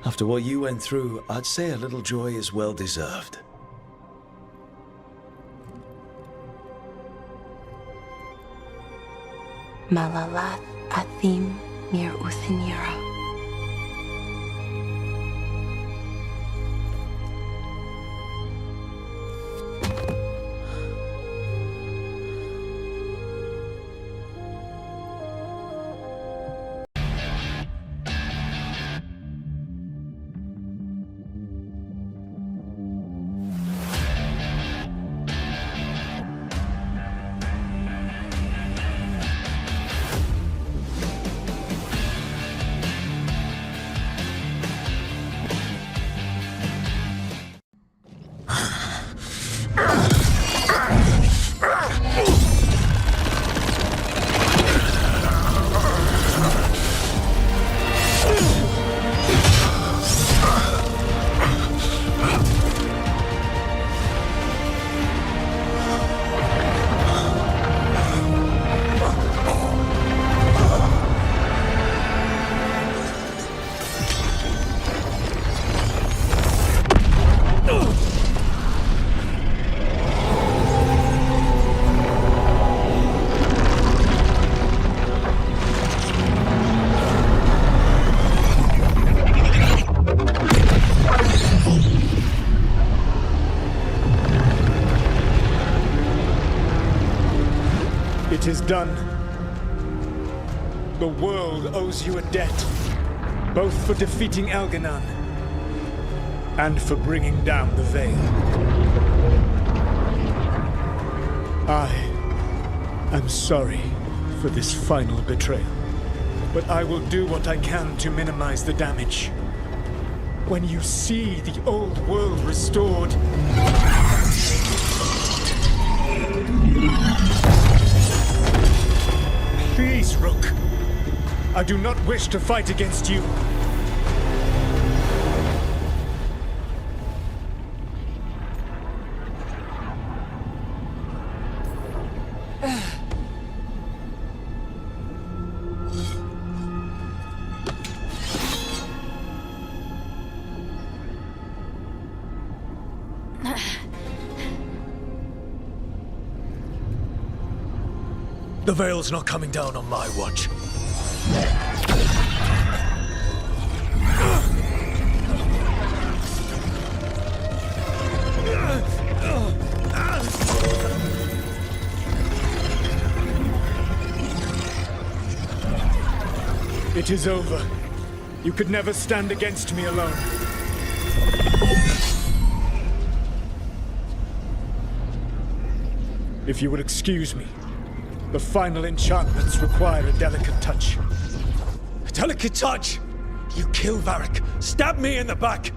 After what you went through, I'd say a little joy is well deserved. Malalath Athim Mir Uthinira. It is done. The world owes you a debt, both for defeating Elganon and for bringing down the Veil. I am sorry for this final betrayal, but I will do what I can to minimize the damage. When you see the old world restored, please, Rook. I do not wish to fight against you. The Veil's not coming down on my watch. It is over. You could never stand against me alone. If you will excuse me, the final enchantments require a delicate touch. A delicate touch? You kill Varric, stab me in the back.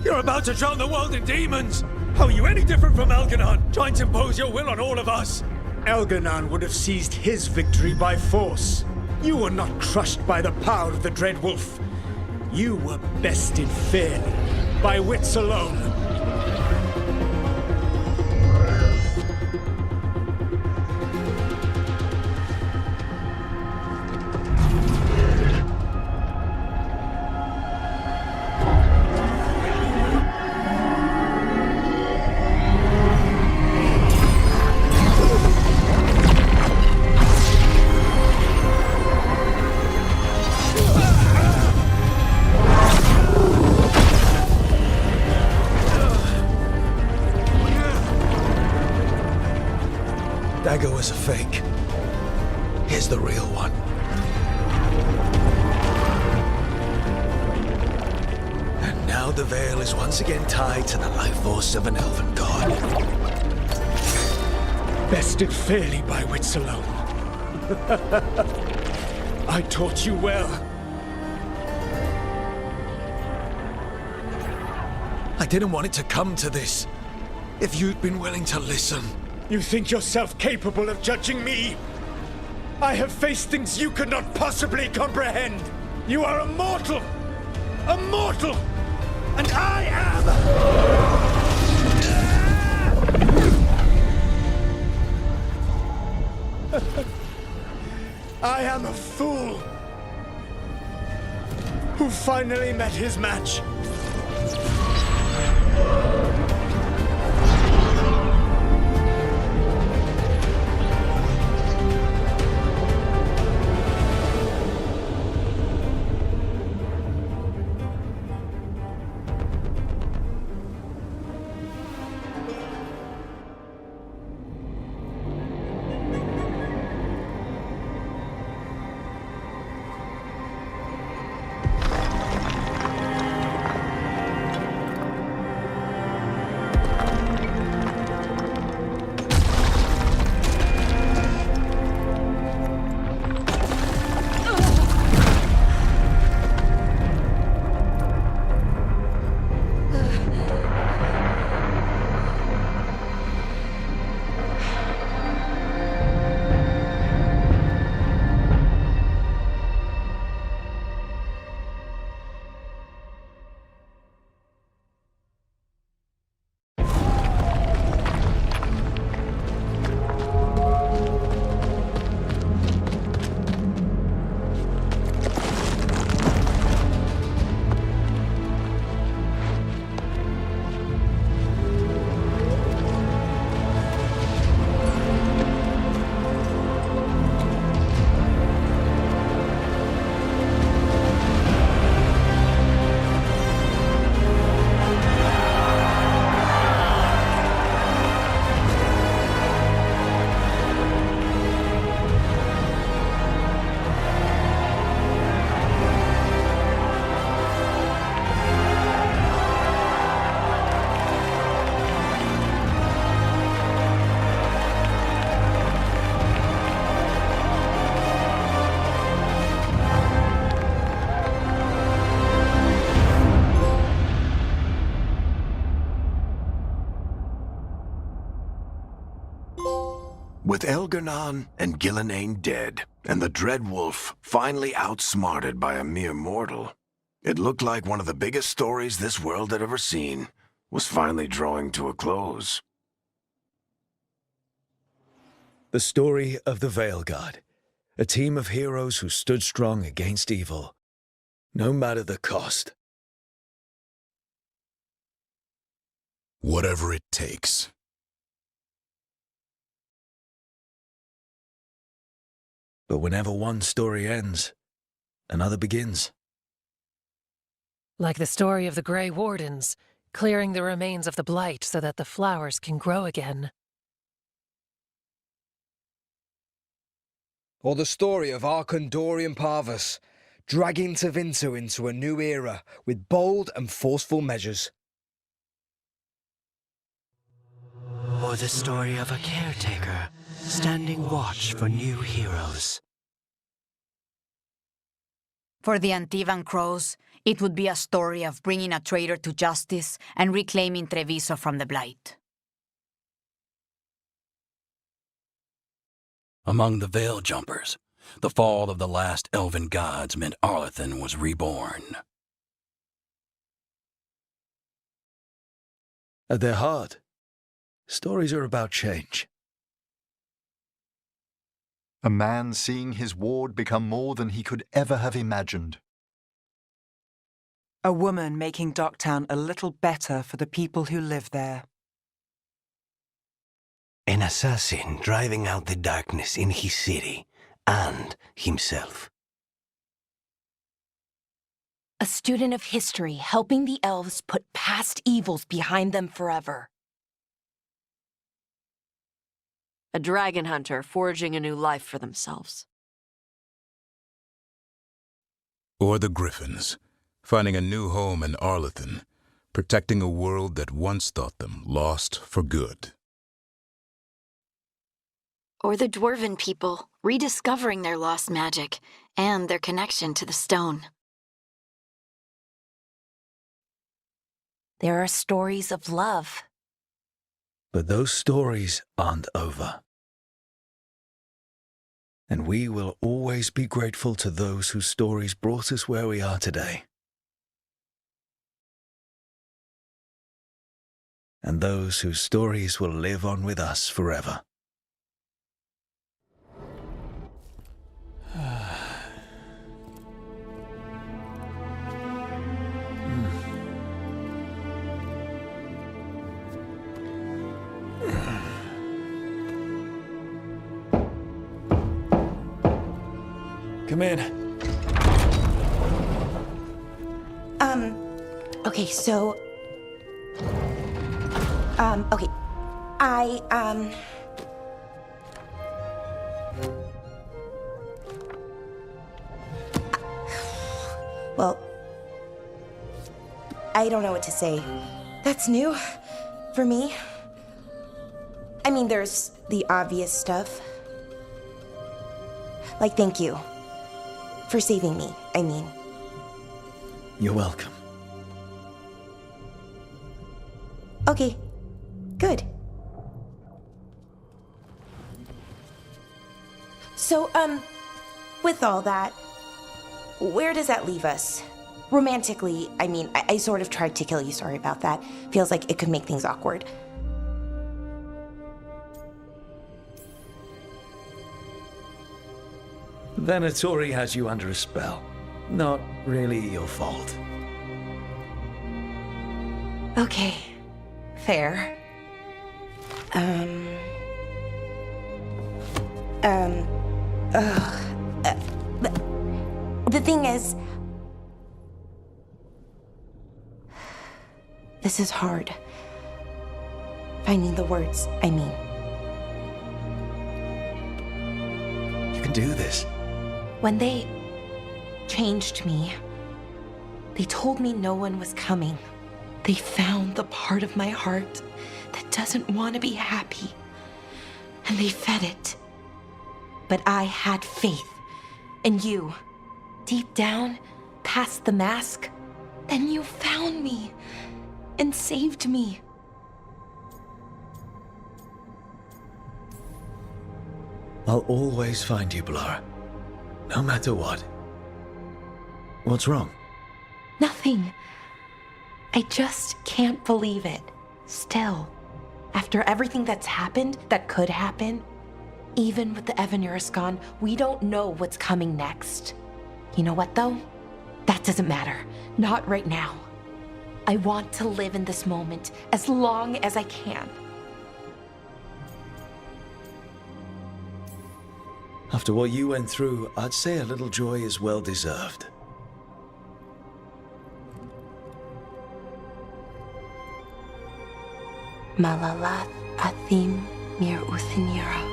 You're about to drown the world in demons. How are you any different from Elganon, trying to impose your will on all of us? Elganon would have seized his victory by force. You were not crushed by the power of the Dread Wolf. You were bested fairly, by wits alone. Dagger was a fake. Here's the real one. And now the Veil is once again tied to the life force of an elven god. Bested fairly by wits alone. I taught you well. I didn't want it to come to this. If you'd been willing to listen. You think yourself capable of judging me? I have faced things you could not possibly comprehend. You are a mortal! A mortal! And I am... I am a fool. who finally met his match. With Elgar'nan and Gillenane dead, and the Dread Wolf finally outsmarted by a mere mortal, it looked like one of the biggest stories this world had ever seen was finally drawing to a close. The story of the Veilguard, a team of heroes who stood strong against evil, no matter the cost. Whatever it takes. But whenever one story ends, another begins. Like the story of the Grey Wardens, clearing the remains of the Blight so that the flowers can grow again. Or the story of Arkandorian Parvus, dragging Tevinter into a new era with bold and forceful measures. Or the story of a caretaker, standing watch for new heroes. For the Antivan Crows, it would be a story of bringing a traitor to justice and reclaiming Treviso from the Blight. Among the Veil Jumpers, the fall of the last elven gods meant Arlathan was reborn. At their heart, stories are about change. A man seeing his ward become more than he could ever have imagined. A woman making Docktown a little better for the people who live there. An assassin driving out the darkness in his city and himself. A student of history helping the elves put past evils behind them forever. A dragon hunter forging a new life for themselves. Or the Griffins, finding a new home in Arlathan, protecting a world that once thought them lost for good. Or the Dwarven people, rediscovering their lost magic and their connection to the stone. There are stories of love. But those stories aren't over. And we will always be grateful to those whose stories brought us where we are today. And those whose stories will live on with us forever. Come in. Okay, so... okay. Well, I don't know what to say. That's new for me. I mean, there's the obvious stuff. Like, thank you for saving me, I mean. You're welcome. Okay, good. So, with all that, where does that leave us? Romantically, I mean, I sort of tried to kill you, sorry about that. Feels like it could make things awkward. Venatori has you under a spell. Not really your fault. Okay, fair. The thing is, this is hard. Finding the words, I mean. You can do this. When they changed me, they told me no one was coming. They found the part of my heart that doesn't want to be happy, and they fed it. But I had faith in you. Deep down, past the mask, then you found me and saved me. I'll always find you, Blara. No matter what. What's wrong? Nothing. I just can't believe it. Still, after everything that's happened, that could happen, even with the Evanurus gone, we don't know what's coming next. You know what, though? That doesn't matter. Not right now. I want to live in this moment as long as I can. After what you went through, I'd say a little joy is well deserved. Malalath athim mir uthinira.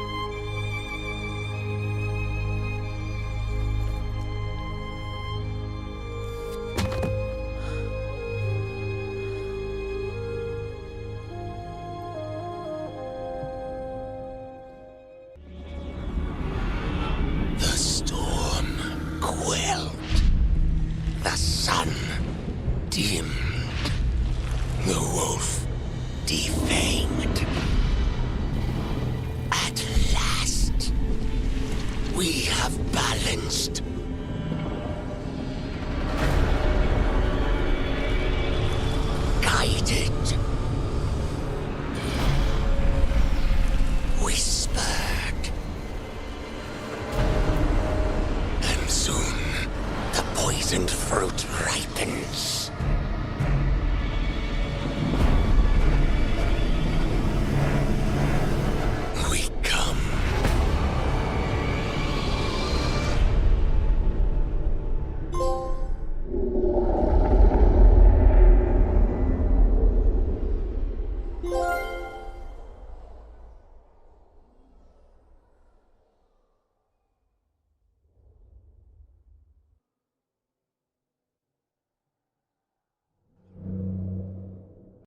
The storm quelled. The sun dimmed.